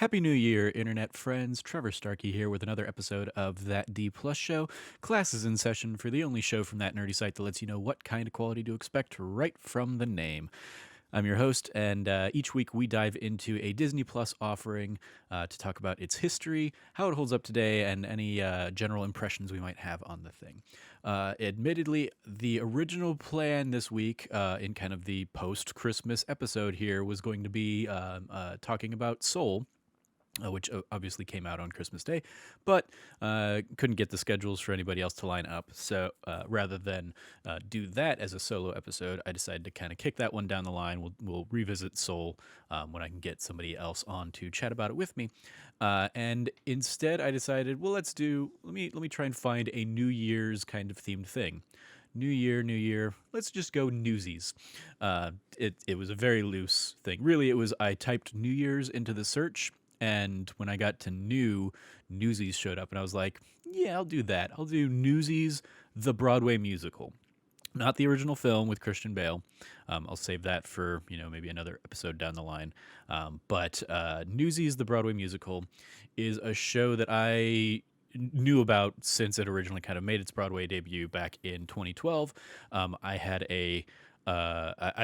Happy New Year, Internet friends. Trevor Starkey here with another episode of That D Plus Show. Class is in session for the only show from that nerdy site that lets you know what kind of quality to expect right from the name. I'm your host, and each week we dive into a Disney Plus offering to talk about its history, how it holds up today, and any general impressions we might have on the thing. Admittedly, the original plan this week, in kind of the post-Christmas episode here, was going to be talking about Soul, which obviously came out on Christmas Day, but couldn't get the schedules for anybody else to line up. So rather than do that as a solo episode, I decided to kind of kick that one down the line. We'll revisit Soul when I can get somebody else on to chat about it with me. And instead, I decided, well, let me try and find a New Year's kind of themed thing. New Year. Let's just go Newsies. It was a very loose thing. Really, it was I typed New Year's into the search, and when I got to Newsies showed up, and I was like, yeah, I'll do that. I'll do Newsies, the Broadway musical. Not the original film with Christian Bale. I'll save that for, maybe another episode down the line. But Newsies, the Broadway musical, is a show that I knew about since it originally kind of made its Broadway debut back in 2012. I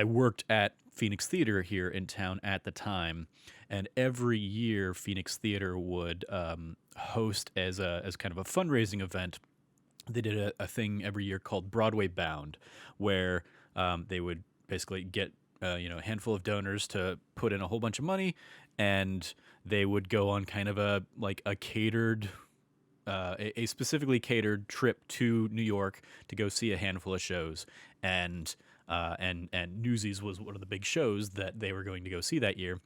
worked at Phoenix Theater here in town at the time, and every year Phoenix Theater would host as kind of a fundraising event. They did a thing every year called Broadway Bound, where they would basically get a handful of donors to put in a whole bunch of money, and they would go on kind of a catered. A specifically catered trip to New York to go see a handful of shows, and Newsies was one of the big shows that they were going to go see that year.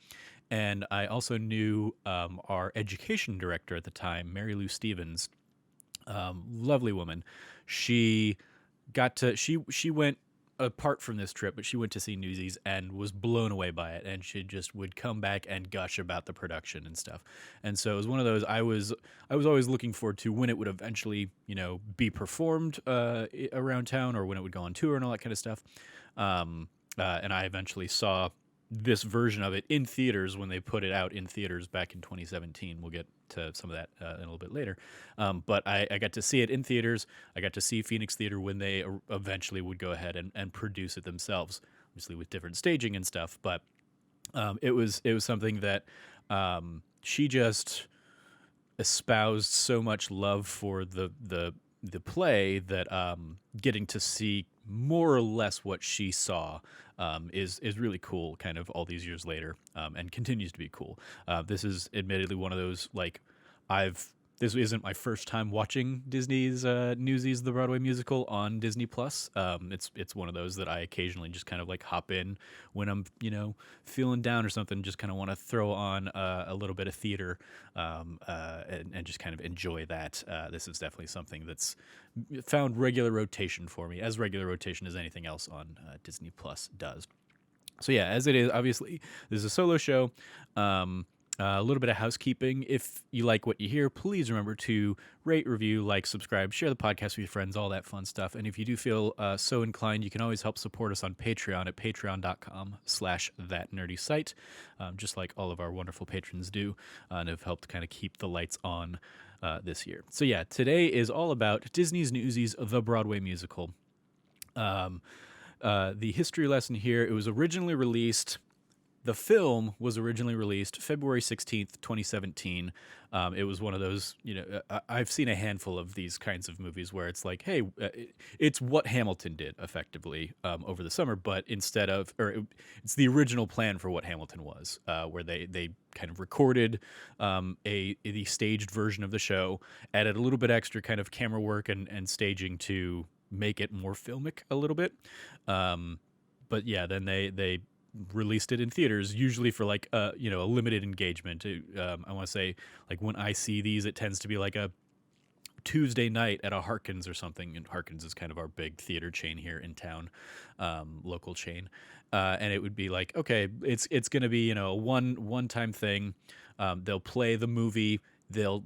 And I also knew our education director at the time, Mary Lou Stevens, lovely woman. She went apart from this trip, but she went to see Newsies and was blown away by it, and she just would come back and gush about the production and stuff. And so it was one of those I was always looking forward to when it would eventually be performed around town, or when it would go on tour and all that kind of stuff. And I eventually saw this version of it in theaters when they put it out in theaters back in 2017. We'll get to some of that in a little bit later. But I got to see it in theaters. I got to see Phoenix Theater when they eventually would go ahead and produce it themselves, obviously with different staging and stuff. But it was something that she just espoused so much love for the play that getting to see more or less what she saw is really cool, kind of all these years later, and continues to be cool. This is admittedly one of those, this isn't my first time watching Disney's Newsies, the Broadway musical on Disney Plus. It's one of those that I occasionally just kind of hop in when I'm feeling down or something, just kind of want to throw on a little bit of theater and just kind of enjoy that. This is definitely something that's found regular rotation for me, as regular rotation as anything else on Disney Plus does. So yeah, as it is, obviously, this is a solo show. A little bit of housekeeping. If you like what you hear, please remember to rate, review, subscribe, share the podcast with your friends, all that fun stuff. And if you do feel so inclined, you can always help support us on Patreon at patreon.com/thatnerdysite, just like all of our wonderful patrons do, and have helped kind of keep the lights on this year. So yeah, today is all about Disney's Newsies, the Broadway musical. The history lesson here, the film was originally released February 16th, 2017. It was one of those, I've seen a handful of these kinds of movies where it's like, hey, it's what Hamilton did effectively over the summer, but it's the original plan for what Hamilton was, where they kind of recorded the staged version of the show, added a little bit extra kind of camera work and staging to make it more filmic a little bit. But yeah, then they released it in theaters, usually for a limited engagement. I want to say, when I see these, it tends to be like a Tuesday night at a Harkins or something, and Harkins is kind of our big theater chain here in town, local chain, and it would be like, okay, it's going to be a one-time thing. They'll play the movie, they'll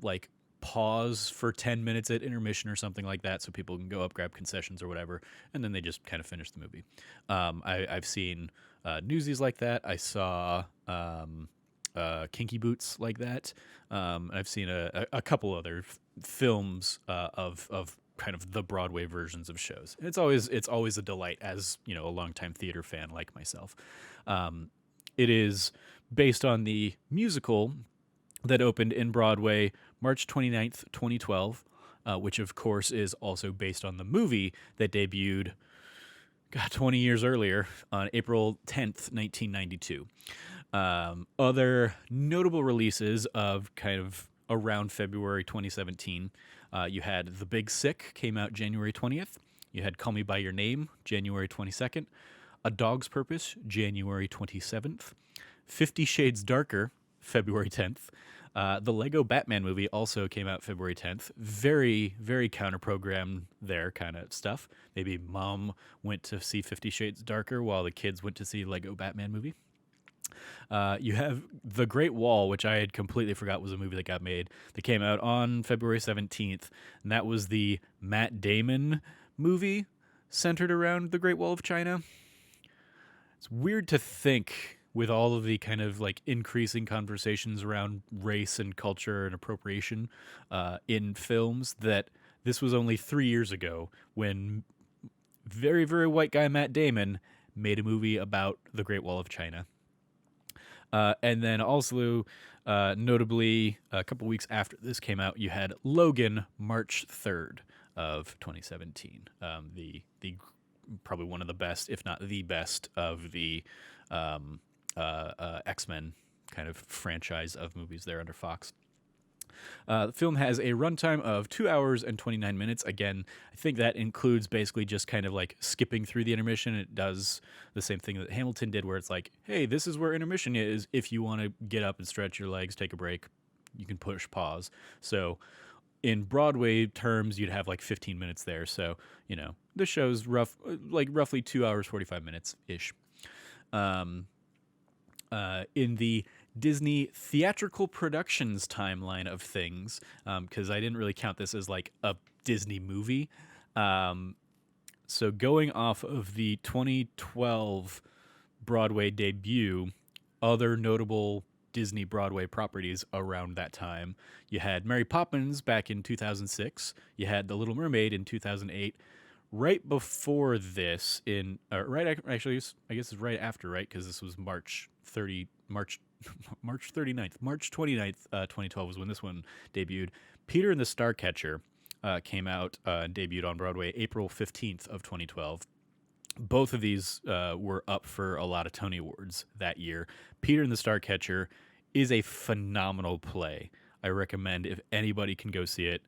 pause for 10 minutes at intermission or something like that so people can go up, grab concessions or whatever, and then they just kind of finish the movie. I've seen Newsies like that. I saw Kinky Boots like that. I've seen a couple other films of kind of the Broadway versions of shows. It's always a delight as a longtime theater fan like myself. It is based on the musical that opened in Broadway March 29th, 2012, which of course is also based on the movie that debuted 20 years earlier on April 10th, 1992. Other notable releases of kind of around February 2017, you had The Big Sick came out January 20th. You had Call Me By Your Name, January 22nd. A Dog's Purpose, January 27th. 50 Shades Darker, February 10th. The Lego Batman movie also came out February 10th. Very, very counter-programmed there kind of stuff. Maybe mom went to see 50 Shades Darker while the kids went to see Lego Batman movie. You have The Great Wall, which I had completely forgot was a movie that got made, that came out on February 17th. And that was the Matt Damon movie centered around the Great Wall of China. It's weird to think, with all of the kind of like increasing conversations around race and culture and appropriation in films, that this was only 3 years ago when very, very white guy Matt Damon made a movie about the Great Wall of China. And then also, notably, a couple weeks after this came out, you had Logan, March 3rd of 2017. The probably one of the best, if not the best, of the X-Men kind of franchise of movies there under Fox. The film has a runtime of 2 hours and 29 minutes. Again, I think that includes basically just kind of like skipping through the intermission. It does the same thing that Hamilton did, where it's like, hey, this is where intermission is. If you want to get up and stretch your legs, take a break, you can push pause. So in Broadway terms, you'd have like 15 minutes there. So, the show's roughly 2 hours, 45 minutes-ish. In the Disney theatrical productions timeline of things, because I didn't really count this as like a Disney movie. So going off of the 2012 Broadway debut, other notable Disney Broadway properties around that time, you had Mary Poppins back in 2006. You had The Little Mermaid in 2008. Right before this, actually, I guess it's right after, right? Because this was March 29th, March 29th, 2012 was when this one debuted. Peter and the Starcatcher came out and debuted on Broadway April 15th of 2012. Both of these were up for a lot of Tony Awards that year. Peter and the Starcatcher is a phenomenal play. I recommend if anybody can go see it.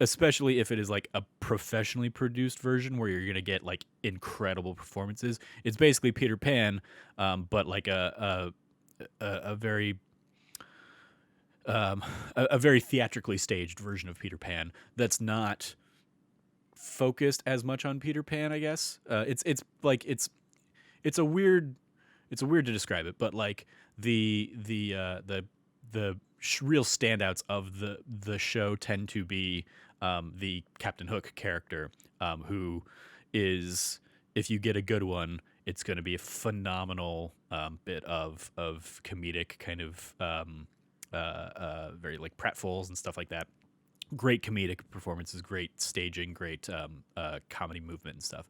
Especially if it is like a professionally produced version where you're gonna get like incredible performances. It's basically Peter Pan, but like a very theatrically staged version of Peter Pan that's not focused as much on Peter Pan, I guess. It's a weird to describe it, but like the real standouts of the show tend to be the Captain Hook character, who is, if you get a good one, it's going to be a phenomenal bit of comedic kind of very like pratfalls and stuff like that. Great comedic performances, great staging, great comedy movement and stuff.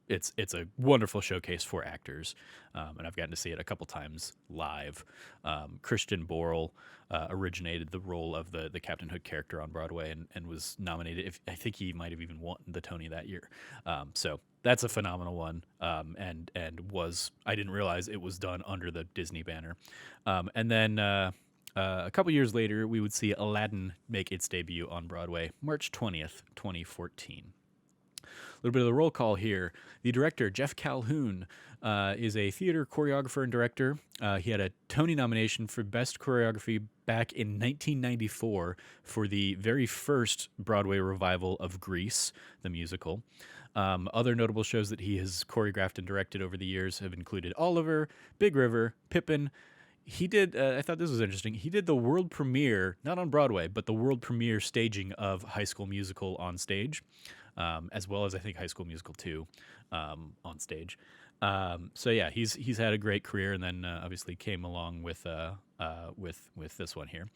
It's a wonderful showcase for actors, and I've gotten to see it a couple times live. Christian Borle originated the role of the Captain Hook character on Broadway and was nominated. I think he might have even won the Tony that year. So that's a phenomenal one, and I didn't realize it was done under the Disney banner. And then a couple years later, we would see Aladdin make its debut on Broadway, March 20th, 2014. A little bit of the roll call here. The director, Jeff Calhoun, is a theater choreographer and director. He had a Tony nomination for Best Choreography back in 1994 for the very first Broadway revival of Grease, the musical. Other notable shows that he has choreographed and directed over the years have included Oliver, Big River, Pippin. He did, I thought this was interesting, he did the world premiere, not on Broadway, but the world premiere staging of High School Musical on stage. As well as I think High School Musical 2 on stage. So yeah, he's had a great career, and then obviously came along with this one here.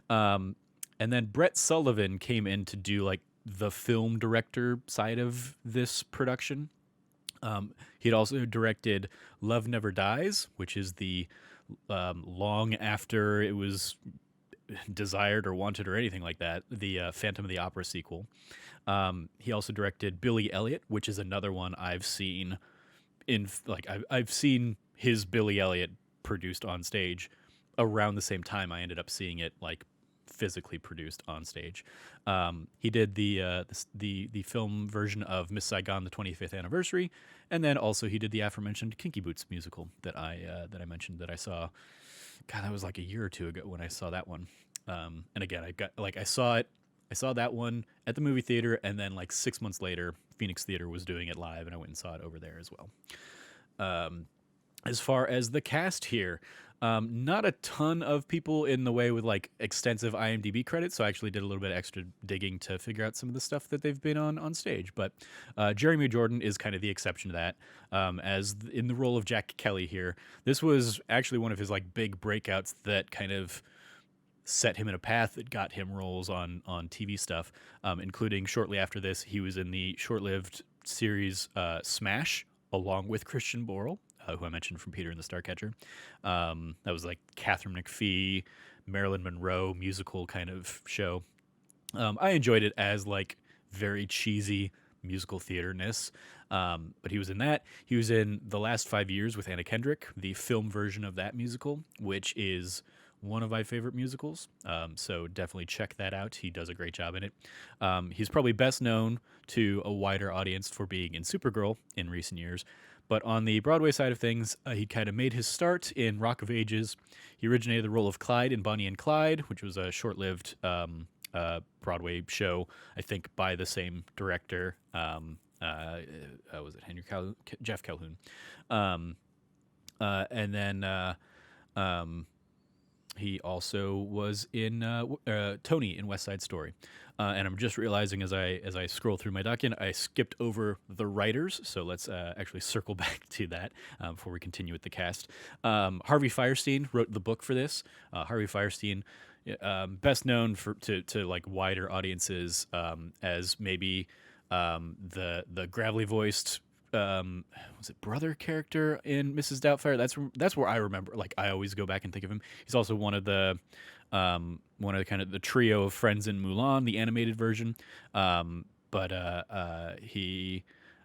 Um, and then Brett Sullivan came in to do like the film director side of this production. He'd also directed Love Never Dies, which is the long after it was desired or wanted or anything like that, the Phantom of the Opera sequel. He also directed Billy Elliot, which is another one I've seen I've seen his Billy Elliot produced on stage around the same time I ended up seeing it like physically produced on stage. He did the film version of Miss Saigon, the 25th anniversary, and then also he did the aforementioned Kinky Boots musical that I mentioned that I saw. God, that was like a year or two ago when I saw that one. And again, I saw it. I saw that one at the movie theater, and then like 6 months later, Phoenix Theater was doing it live, and I went and saw it over there as well. As far as the cast here, not a ton of people in the way with like extensive IMDb credits, so I actually did a little bit of extra digging to figure out some of the stuff that they've been on stage. But Jeremy Jordan is kind of the exception to that, in the role of Jack Kelly here. This was actually one of his like big breakouts that kind of set him in a path that got him roles on TV stuff, including shortly after this, he was in the short-lived series Smash, along with Christian Borle, who I mentioned from Peter and the Starcatcher. That was like Catherine McPhee, Marilyn Monroe musical kind of show. I enjoyed it as like very cheesy musical theater-ness. But he was in that. He was in The Last 5 Years with Anna Kendrick, the film version of that musical, which is one of my favorite musicals. So definitely check that out. He does a great job in it. He's probably best known to a wider audience for being in Supergirl in recent years. But on the Broadway side of things, he kind of made his start in Rock of Ages. He originated the role of Clyde in Bonnie and Clyde, which was a short-lived Broadway show, I think, by the same director. Was it Jeff Calhoun? And then he also was in Tony in West Side Story. And I'm just realizing as I scroll through my document, I skipped over the writers. So let's actually circle back to that before we continue with the cast. Harvey Fierstein wrote the book for this. Harvey Fierstein, best known to like wider audiences as maybe the gravelly voiced was it brother character in Mrs. Doubtfire? That's where I remember. Like I always go back and think of him. He's also one of the kind of the trio of friends in Mulan, the animated version. But he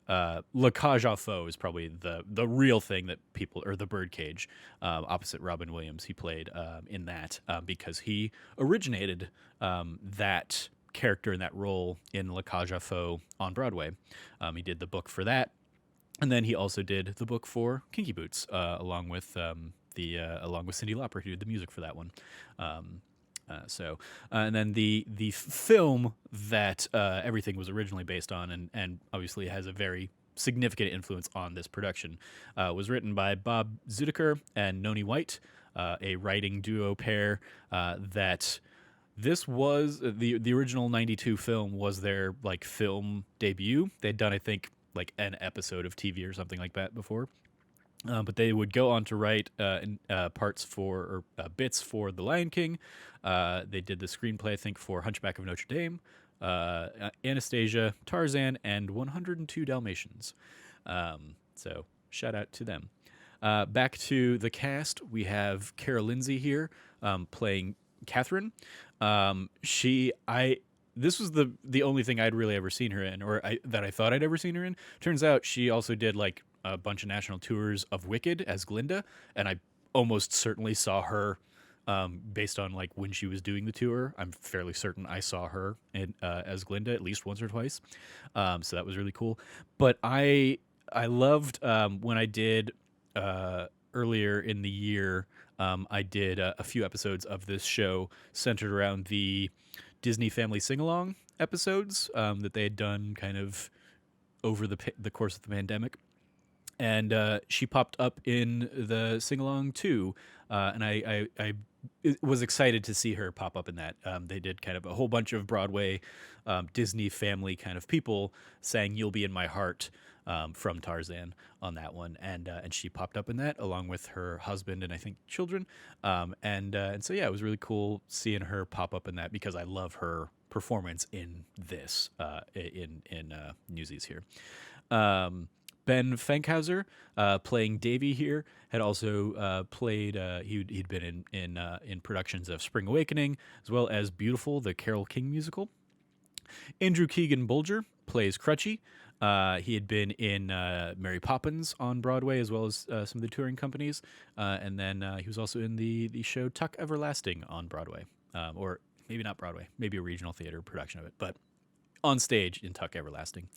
La Cage aux Folles is probably the real thing that people, or the Birdcage, opposite Robin Williams. He played in that because he originated that character in that role in La Cage aux Folles on Broadway. He did the book for that. And then he also did the book for Kinky Boots, along with Cyndi Lauper, who did the music for that one. And then the film that everything was originally based on, and obviously has a very significant influence on this production, was written by Bob Zudiker and Noni White, a writing duo pair that. This was the original '92 film was their like film debut. They'd done, I think, like an episode of TV or something like that before, but they would go on to write parts for or bits for The Lion King. They did the screenplay, I think, for Hunchback of Notre Dame, Anastasia, Tarzan, and 102 Dalmatians. So shout out to them. Back to the cast, we have Cara Lindsay here playing Catherine. This was the only thing I'd really ever seen her in, that I thought I'd ever seen her in. Turns out she also did like a bunch of national tours of Wicked as Glinda, and I almost certainly saw her based on like when she was doing the tour. I'm fairly certain I saw her as Glinda at least once or twice. So that was really cool. But I loved when I did earlier in the year. I did a few episodes of this show centered around the Disney Family Sing-Along episodes that they had done kind of over the course of the pandemic. And she popped up in the Sing-Along too. And I was excited to see her pop up in that. They did kind of a whole bunch of Broadway Disney family kind of people sang "You'll Be in My Heart" from Tarzan on that one, and she popped up in that along with her husband and I think children, and so yeah, it was really cool seeing her pop up in that because I love her performance in this in Newsies here. Um, Ben Fankhauser, playing Davy here, had also played. He'd been in productions of Spring Awakening as well as Beautiful, the Carole King musical. Andrew Keegan Bulger plays Crutchy. He had been in Mary Poppins on Broadway as well as some of the touring companies, and then he was also in the show Tuck Everlasting on Broadway, or maybe not Broadway, maybe a regional theater production of it, but on stage in Tuck Everlasting.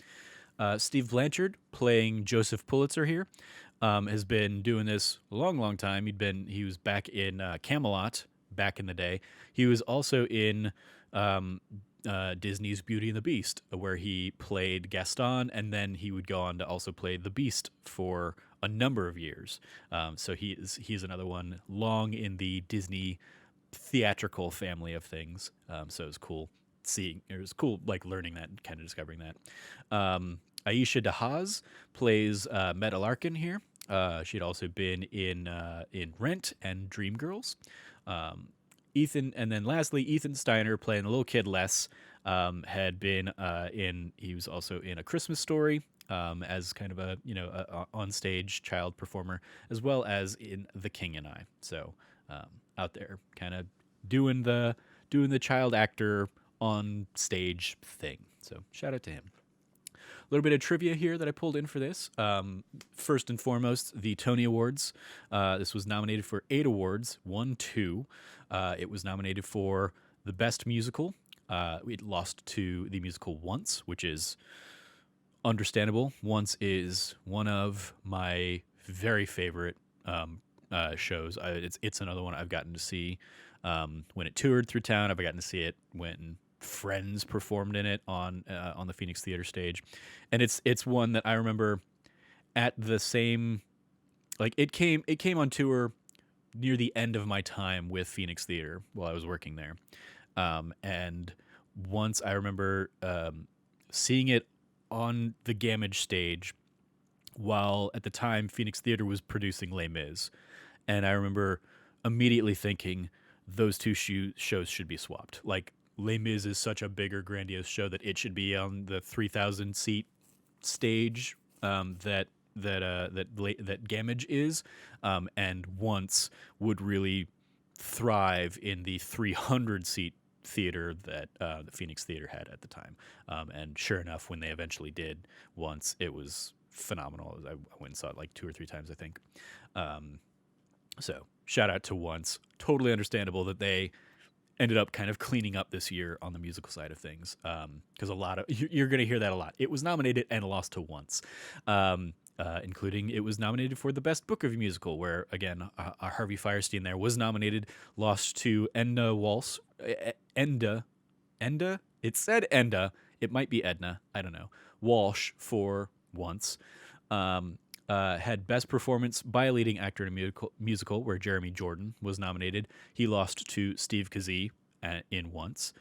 Steve Blanchard playing Joseph Pulitzer here, has been doing this a long, long time. He was back in Camelot back in the day. He was also in Disney's Beauty and the Beast, where he played Gaston, and then he would go on to also play the Beast for a number of years. So he's another one long in the Disney theatrical family of things. So it was cool like learning that and kind of discovering that. Aisha DeHaas plays Meta Larkin here. She had also been in Rent and Dreamgirls. And then lastly, Ethan Steiner playing the little kid Les, had been he was also in A Christmas Story, as kind of a on-stage child performer, as well as in The King and I. So out there kind of doing the child actor on stage thing. So shout out to him. A little bit of trivia here that I pulled in for this. First and foremost, the Tony Awards. This was nominated for 8 awards, won 2. It was nominated for the Best Musical. It lost to the musical Once, which is understandable. Once is one of my very favorite shows. It's another one I've gotten to see when it toured through town. I've gotten to see it when friends performed in it on the Phoenix Theater stage, and it's one that I remember at the same, like it came on tour near the end of my time with Phoenix Theater while I was working there, and once I remember seeing it on the Gamage stage while at the time Phoenix Theater was producing Les Mis, and I remember immediately thinking those two shows should be swapped. Like, Les Mis is such a bigger, grandiose show that it should be on the 3,000 seat stage that Gamage is, and Once would really thrive in the 300 seat theater that the Phoenix Theater had at the time. And sure enough, when they eventually did Once, it was phenomenal. I went and saw it like 2 or 3 times, I think. So shout out to Once. Totally understandable that they ended up kind of cleaning up this year on the musical side of things, because you're going to hear that a lot. It was nominated and lost to Once, including it was nominated for the Best Book of a Musical, where again Harvey Fierstein there was nominated, lost to Edna Walsh. Enda. It said Enda. It might be Edna. I don't know. Walsh for Once. Had Best Performance by a Leading Actor in a Musical, where Jeremy Jordan was nominated. He lost to Steve Kazee in Once.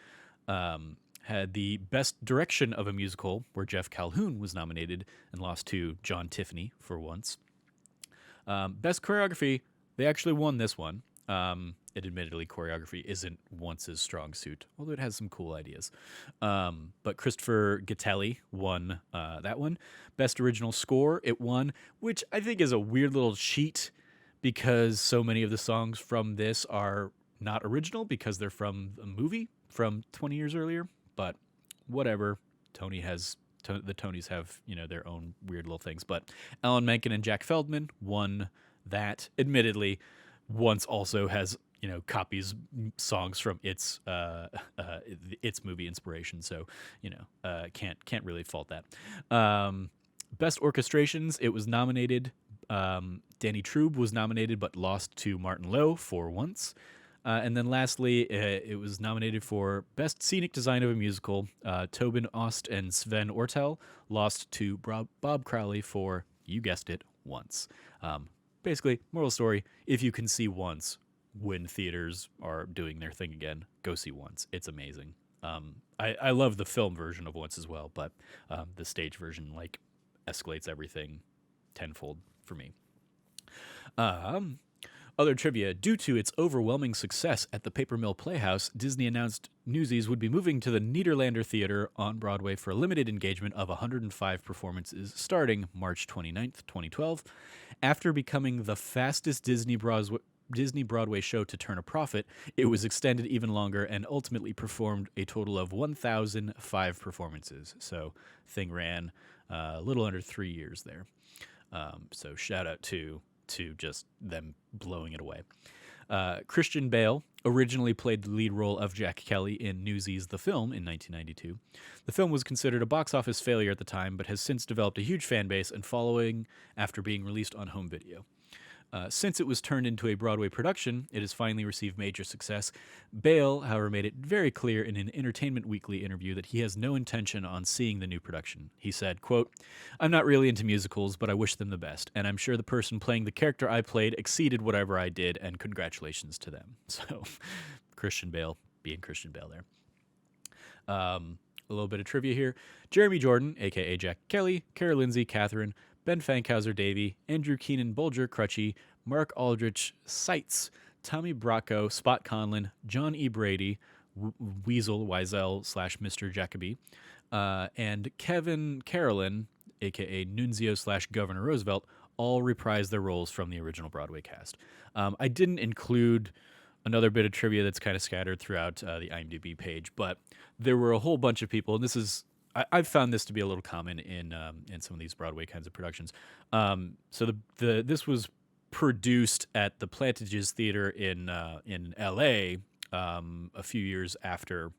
Had the Best Direction of a Musical, where Jeff Calhoun was nominated and lost to John Tiffany for Once. Best Choreography, they actually won this one. Admittedly, choreography isn't Once's strong suit, although it has some cool ideas. But Christopher Gattelli won that one. Best Original Score, it won, which I think is a weird little cheat because so many of the songs from this are not original because they're from a movie from 20 years earlier. But whatever, the Tonys have their own weird little things. But Alan Menken and Jack Feldman won that. Admittedly, Once also has copies songs from its movie inspiration, so can't really fault that. Best Orchestrations, it was nominated. Danny Trube was nominated but lost to Martin Lowe for Once. And then lastly, it was nominated for Best Scenic Design of a Musical. Tobin Ost and Sven Ortel lost to Bob Crowley for, you guessed it, Once. Basically, moral story, if you can see Once when theaters are doing their thing again, go see Once. It's amazing. I love the film version of Once as well, but the stage version, like, escalates everything tenfold for me. Um, Other trivia: due to its overwhelming success at the Paper Mill Playhouse, Disney announced Newsies would be moving to the Nederlander Theater on Broadway for a limited engagement of 105 performances starting March 29th, 2012. After becoming the fastest Disney Broadway show to turn a profit, it was extended even longer and ultimately performed a total of 1,005 performances. So, thing ran a little under 3 years there. So, shout out to just them blowing it away. Christian Bale originally played the lead role of Jack Kelly in Newsies the film in 1992. The film was considered a box office failure at the time, but has since developed a huge fan base and following after being released on home video. Since it was turned into a Broadway production, it has finally received major success. Bale, however, made it very clear in an Entertainment Weekly interview that he has no intention on seeing the new production. He said, quote, "I'm not really into musicals, but I wish them the best, and I'm sure the person playing the character I played exceeded whatever I did, and congratulations to them." So, Christian Bale being Christian Bale there. A little bit of trivia here. Jeremy Jordan, a.k.a. Jack Kelly, Cara Lindsay, Catherine, Ben Fankhauser Davey, Andrew Keenan Bolger Crutchy, Mark Aldrich Seitz, Tommy Bracco, Spot Conlon, John E. Brady, Weasel Wiesel / Mr. Jacoby, and Kevin Carolyn, a.k.a. Nunzio / Governor Roosevelt, all reprised their roles from the original Broadway cast. I didn't include another bit of trivia that's kind of scattered throughout the IMDb page, but there were a whole bunch of people, and this is I've found this to be a little common in some of these Broadway kinds of productions. So this was produced at the Plantages Theater in L.A. A few years after,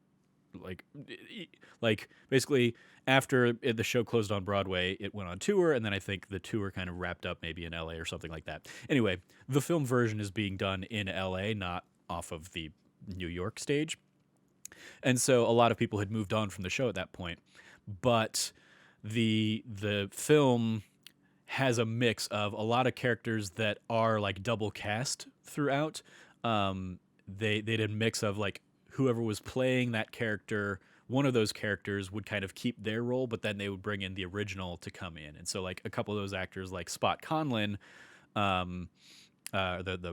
like basically after the show closed on Broadway, it went on tour, and then I think the tour kind of wrapped up maybe in L.A. or something like that. Anyway, the film version is being done in L.A., not off of the New York stage. And so a lot of people had moved on from the show at that point. But the film has a mix of a lot of characters that are like double cast throughout. They did a mix of like whoever was playing that character, one of those characters would kind of keep their role, but then they would bring in the original to come in. And so like a couple of those actors like Spot Conlon, the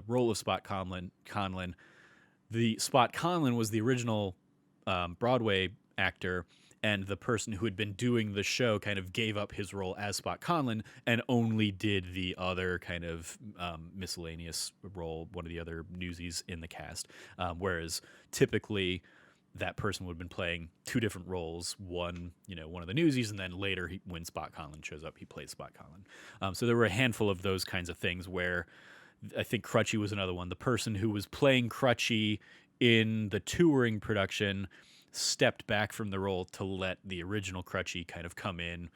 role of Spot Conlon, the Spot Conlon was the original Broadway actor, and the person who had been doing the show kind of gave up his role as Spot Conlon and only did the other kind of miscellaneous role, one of the other Newsies in the cast. Whereas typically that person would have been playing two different roles, one of the Newsies, and then later when Spot Conlon shows up, he plays Spot Conlon. So there were a handful of those kinds of things where I think Crutchy was another one. The person who was playing Crutchy in the touring production stepped back from the role to let the original Crutchy kind of come in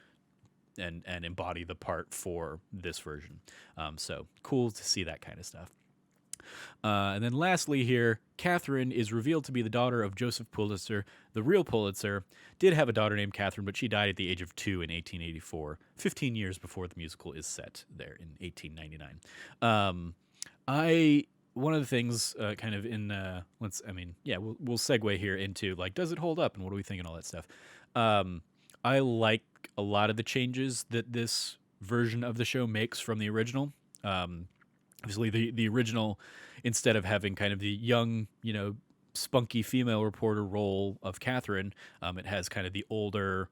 and embody the part for this version. So cool to see that kind of stuff. And then lastly here, Catherine is revealed to be the daughter of Joseph Pulitzer. The real Pulitzer did have a daughter named Catherine, but she died at the age of 2 in 1884, 15 years before the musical is set there in 1899. One of the things kind of in we'll segue here into like, does it hold up and what do we think and all that stuff. I like a lot of the changes that this version of the show makes from the original. Obviously the original, instead of having kind of the young, spunky female reporter role of Catherine, it has kind of the older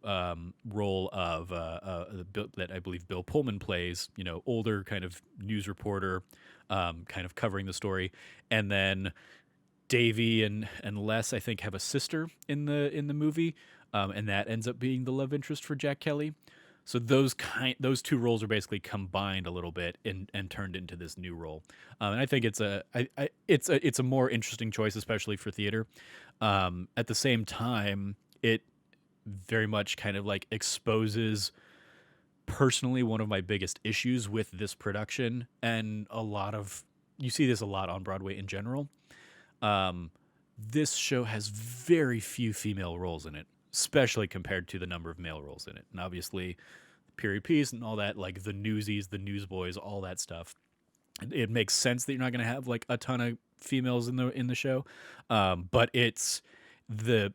role of that I believe Bill Pullman plays, older kind of news reporter, kind of covering the story. And then Davy and Les, I think, have a sister in the movie, and that ends up being the love interest for Jack Kelly. So those two roles are basically combined a little bit and turned into this new role. And I think it's a more interesting choice, especially for theater. At the same time, it very much kind of like exposes personally one of my biggest issues with this production, and you see this a lot on Broadway in general. This show has very few female roles in it, especially compared to the number of male roles in it. And obviously period piece and all that, like the Newsies, the Newsboys, all that stuff. It makes sense that you're not going to have like a ton of females in the show. But it's the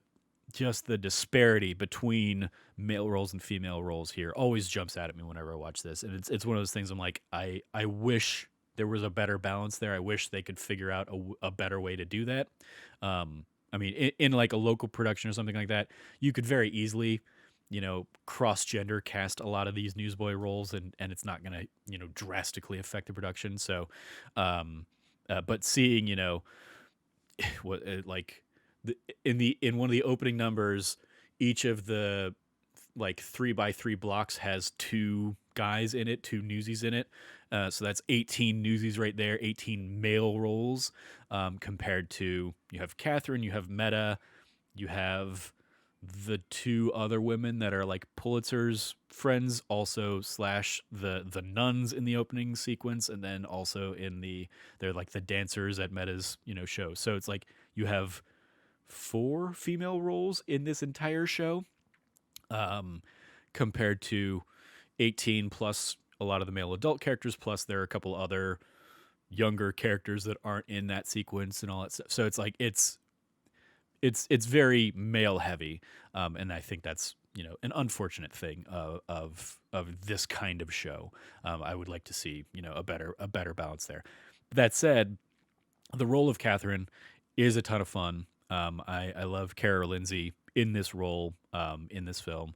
just the disparity between male roles and female roles here always jumps out at me whenever I watch this, and it's one of those things I'm like, I wish there was a better balance there. I wish they could figure out a better way to do that. I mean, in like a local production or something like that, you could very easily, cross gender cast a lot of these newsboy roles, and it's not gonna drastically affect the production. So, but seeing what like the, in one of the opening numbers, each of the like 3x3 blocks has two guys in it, two Newsies in it. So that's 18 Newsies right there, 18 male roles, compared to you have Catherine, you have Meta, you have the two other women that are like Pulitzer's friends, also slash the nuns in the opening sequence, and then also they're like the dancers at Meta's show. So it's like you have four female roles in this entire show, um, compared to 18 plus a lot of the male adult characters, plus there are a couple other younger characters that aren't in that sequence and all that stuff. So it's like it's very male heavy, and I think that's an unfortunate thing of this kind of show. I would like to see a better balance there. That said, the role of Catherine is a ton of fun. I love Cara Lindsay in this role, in this film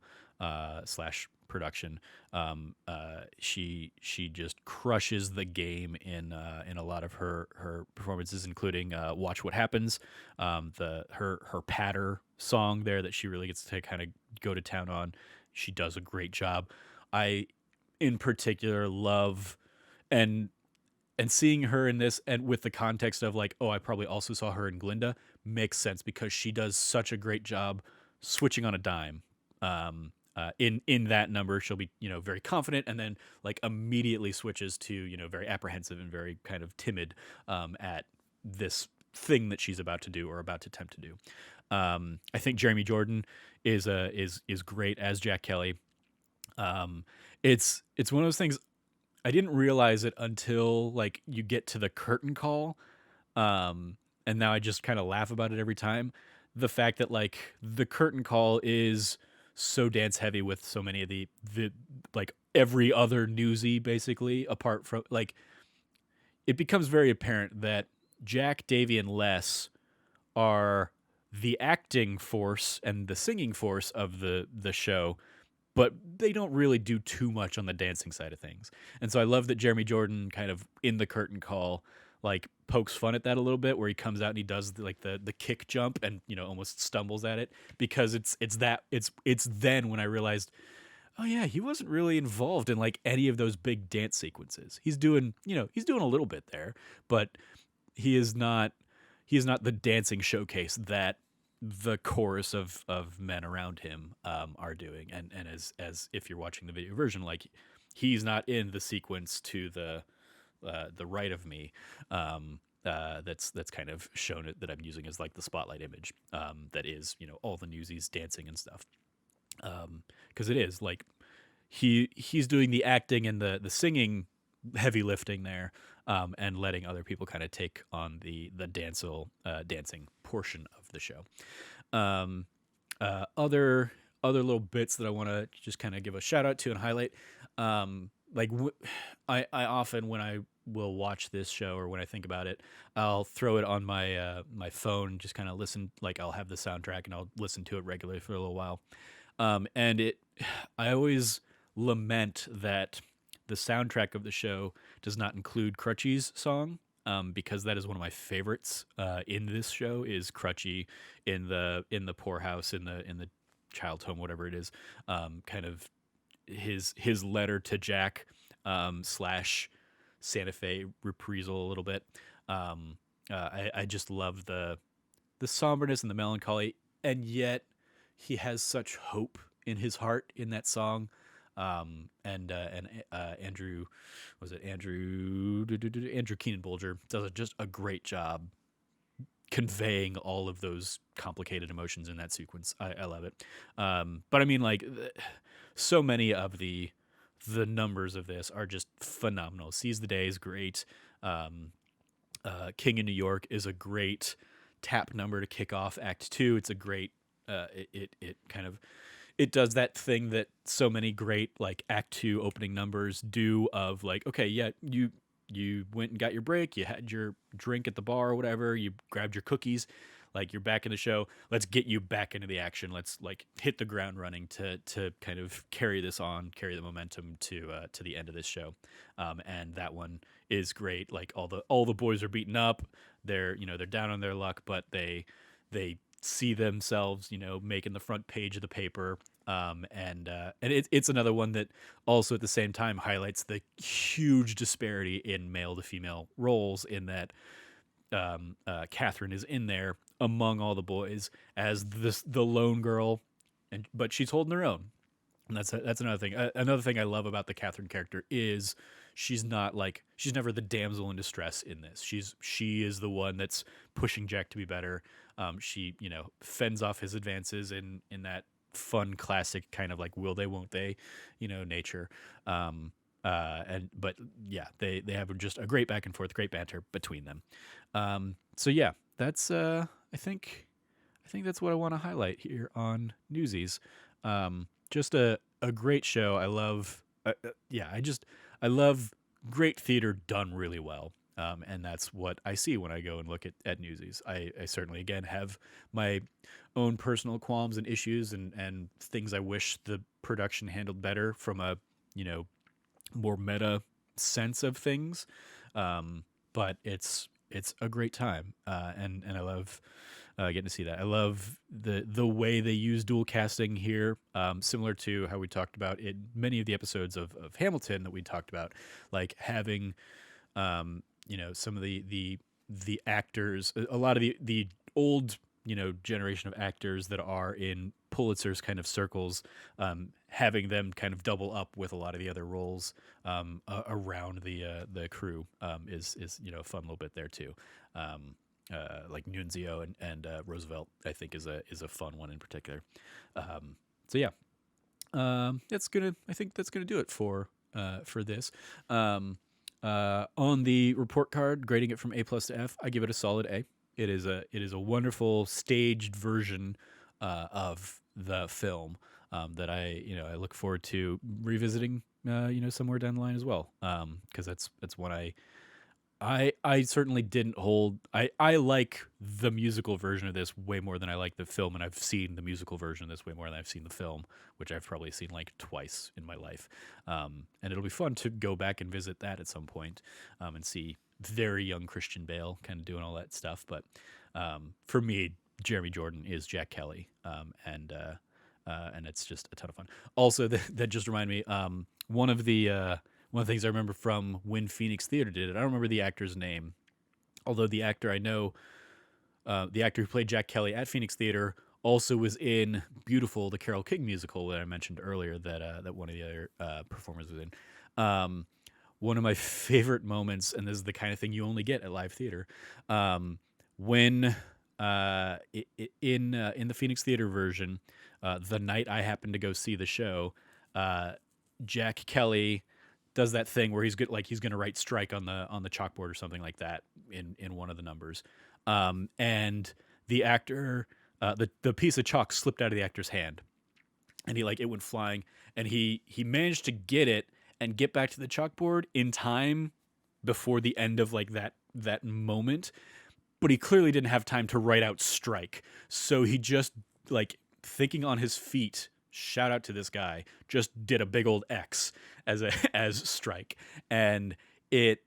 slash production. She just crushes the game in a lot of her performances, including "Watch What Happens," her patter song there that she really gets to kind of go to town on. She does a great job. I, in particular, love and seeing her in this, and with the context of like, oh, I probably also saw her in Glinda, makes sense because she does such a great job switching on a dime. In that number, she'll be very confident, and then like immediately switches to very apprehensive and very kind of timid at this thing that she's about to do or about to attempt to do. I think Jeremy Jordan is great as Jack Kelly. It's one of those things. I didn't realize it until like you get to the curtain call, and now I just kind of laugh about it every time. The fact that like the curtain call is so dance heavy with so many of the like every other newsie basically, apart from like, it becomes very apparent that Jack, Davy, and Les are the acting force and the singing force of the show, but they don't really do too much on the dancing side of things. And so I love that Jeremy Jordan kind of in the curtain call like pokes fun at that a little bit, where he comes out and he does the kick jump and almost stumbles at it, because it's then when I realized, oh yeah, he wasn't really involved in like any of those big dance sequences. He's doing a little bit there, but he is not the dancing showcase that the chorus of men around him are doing. And as if you're watching the video version, like he's not in the sequence to the right of me, that's kind of shown it, that I'm using as like the spotlight image, that is all the Newsies dancing and stuff, because it is like he's doing the acting and the singing heavy lifting there, and letting other people kind of take on the dancing portion of the show. Um, other little bits that I want to just kind of give a shout out to and highlight. I often, when I will watch this show or when I think about it, I'll throw it on my my phone, just kind of listen. Like I'll have the soundtrack and I'll listen to it regularly for a little while. And I always lament that the soundtrack of the show does not include Crutchy's song, because that is one of my favorites in this show. Is Crutchy in the poorhouse, in the child's home, whatever it is, kind of his letter to Jack, slash Santa Fe reprisal a little bit. I just love the somberness and the melancholy, and yet he has such hope in his heart in that song. And Andrew, was it Andrew Keenan Bolger does just a great job conveying all of those complicated emotions in that sequence. I love it. But I mean, like, so many of the numbers of this are just phenomenal. Seize the Day is great. King in New York is a great tap number to kick off Act 2. It's a great it kind of it does that thing that so many great like act two opening numbers do of like, okay, yeah, you went and got your break, you had your drink at the bar or whatever, you grabbed your cookies, like you're back in the show. Let's get you back into the action. Let's like hit the ground running to kind of carry this on, carry the momentum to the end of this show. And that one is great. Like all the boys are beaten up. They're down on their luck, but they see themselves making the front page of the paper. And it's another one that also at the same time highlights the huge disparity in male to female roles, in that Catherine is in there among all the boys as the lone girl, but she's holding her own. And that's another thing. Another thing I love about the Catherine character is she's never the damsel in distress in this. She is the one that's pushing Jack to be better. She fends off his advances in that fun classic kind of like will they won't they nature. But yeah, they have just a great back and forth, great banter between them. So yeah, that's I think that's what I want to highlight here on Newsies. Just a great show. I love I love great theater done really well. And that's what I see when I go and look at Newsies. I certainly, again, have my own personal qualms and issues and things I wish the production handled better from a, more meta sense of things. But it's a great time. And I love getting to see that. I love the way they use dual casting here, similar to how we talked about in many of the episodes of Hamilton that we talked about, like having, some of the actors, a lot of the old, generation of actors that are in Pulitzer's kind of circles, having them kind of double up with a lot of the other roles around the crew is a fun little bit there too. Like Nunzio and Roosevelt, I think is a fun one in particular. So yeah, I think that's gonna do it for this. On the report card, grading it from A+ to F, I give it a solid A. It is a wonderful staged version of the film that I look forward to revisiting somewhere down the line as well, because that's one I certainly didn't hold. I like the musical version of this way more than I like the film, and I've seen the musical version of this way more than I've seen the film, which I've probably seen like twice in my life. And it'll be fun to go back and visit that at some point, and see very young Christian Bale kind of doing all that stuff. But for me, Jeremy Jordan is Jack Kelly, and it's just a ton of fun. Also, that just reminded me, one of the things I remember from when Phoenix Theater did it, I don't remember the actor's name, although the actor I know, the actor who played Jack Kelly at Phoenix Theater, also was in Beautiful, the Carole King musical that I mentioned earlier that one of the other performers was in. One of my favorite moments, and this is the kind of thing you only get at live theater, when in the Phoenix Theater version, the night I happened to go see the show, Jack Kelly does that thing where he's going to write strike on the chalkboard or something like that in one of the numbers, and the actor, the piece of chalk slipped out of the actor's hand, and it went flying, and he managed to get it and get back to the chalkboard in time before the end of that moment, but he clearly didn't have time to write out strike, so he just thinking on his feet. Shout out to this guy, just did a big old X as strike, and it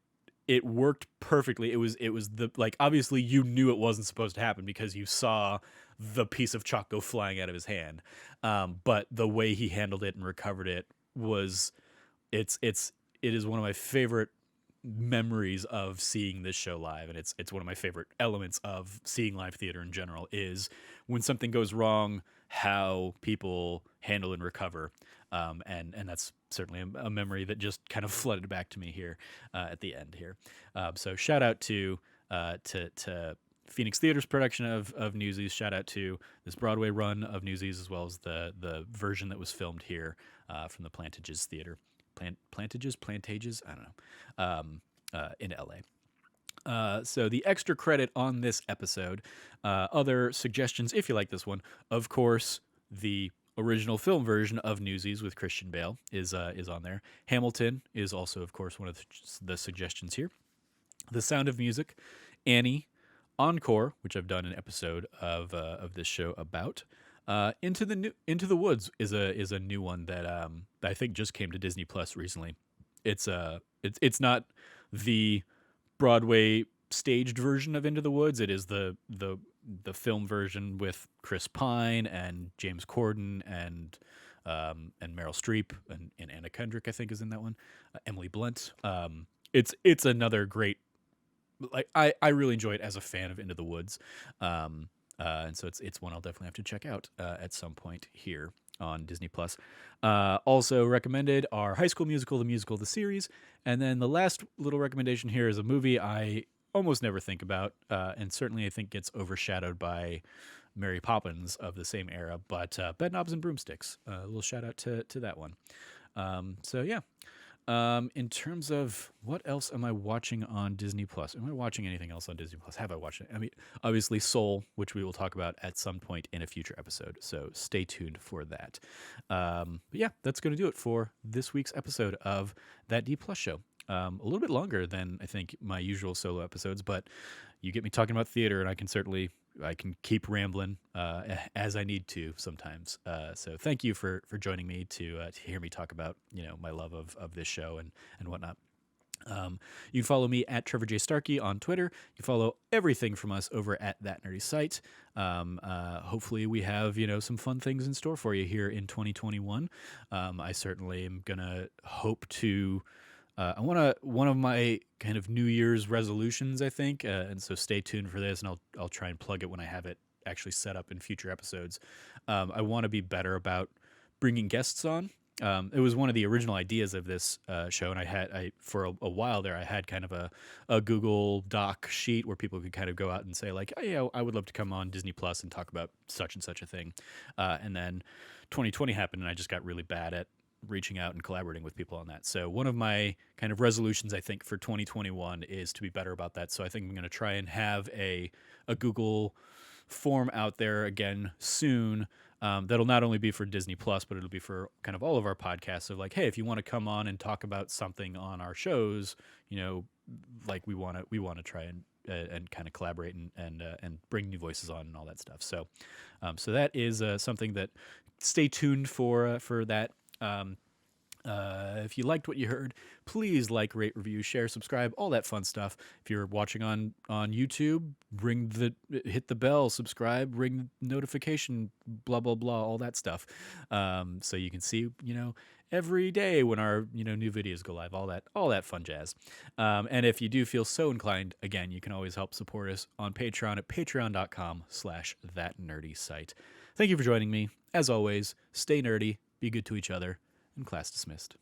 worked perfectly. It was the obviously you knew it wasn't supposed to happen because you saw the piece of chalk go flying out of his hand, but the way he handled it and recovered it was it is one of my favorite memories of seeing this show live, and it's one of my favorite elements of seeing live theater in general is when something goes wrong, how people handle and recover, and that's certainly a memory that just kind of flooded back to me here at the end here. So shout out to Phoenix Theater's production of Newsies. Shout out to this Broadway run of Newsies, as well as the version that was filmed here from the Plantages Theater. Plantages, I don't know, in LA. So the extra credit on this episode, other suggestions if you like this one, of course, the original film version of Newsies with Christian Bale is on there. Hamilton is also, of course, one of the suggestions here. The Sound of Music, Annie, Encore, which I've done an episode of this show about. Into the Woods is a new one that I think just came to Disney Plus recently. It's not the Broadway staged version of Into the Woods. It is the film version with Chris Pine and James Corden and Meryl Streep and Anna Kendrick, I think, is in that one. Emily Blunt. It's another great. Like I really enjoy it as a fan of Into the Woods, and so it's one I'll definitely have to check out at some point here on Disney Plus. Also recommended are High School Musical, the musical, the series, and then the last little recommendation here is a movie I almost never think about, and certainly I think gets overshadowed by Mary Poppins of the same era. But Bedknobs and Broomsticks, a little shout out to that one. So yeah. In terms of what else am I watching on Disney Plus? Am I watching anything else on Disney Plus? Have I watched it? I mean, obviously Soul, which we will talk about at some point in a future episode. So stay tuned for that. But yeah, that's going to do it for this week's episode of That D Plus Show. A little bit longer than I think my usual solo episodes, but you get me talking about theater, and I can keep rambling as I need to sometimes. So thank you for joining me to hear me talk about my love of this show and whatnot. You can follow me at Trevor J. Starkey on Twitter. You follow everything from us over at That Nerdy Site. Hopefully we have some fun things in store for you here in 2021. I certainly am gonna hope to. One of my kind of New Year's resolutions, I think, and so stay tuned for this, and I'll try and plug it when I have it actually set up in future episodes. I want to be better about bringing guests on. It was one of the original ideas of this show, and I for a while there I had kind of a Google Doc sheet where people could kind of go out and say like, oh yeah, I would love to come on Disney Plus and talk about such and such a thing, and then 2020 happened, and I just got really bad at reaching out and collaborating with people on that. So one of my kind of resolutions, I think, for 2021 is to be better about that. So I think I'm going to try and have a Google form out there again soon. That'll not only be for Disney Plus, but it'll be for kind of all of our podcasts of like, hey, if you want to come on and talk about something on our shows, like we want to try and kind of collaborate and bring new voices on and all that stuff. So, so that is something that stay tuned for that. If you liked what you heard, please like, rate, review, share, subscribe, all that fun stuff. If you're watching on YouTube, hit the bell, subscribe, ring the notification, blah, blah, blah, all that stuff. So you can see, every day when our, new videos go live, all that fun jazz. And if you do feel so inclined, again, you can always help support us on Patreon at patreon.com/thatnerdysite. Thank you for joining me. As always, stay nerdy, be good to each other, and class dismissed.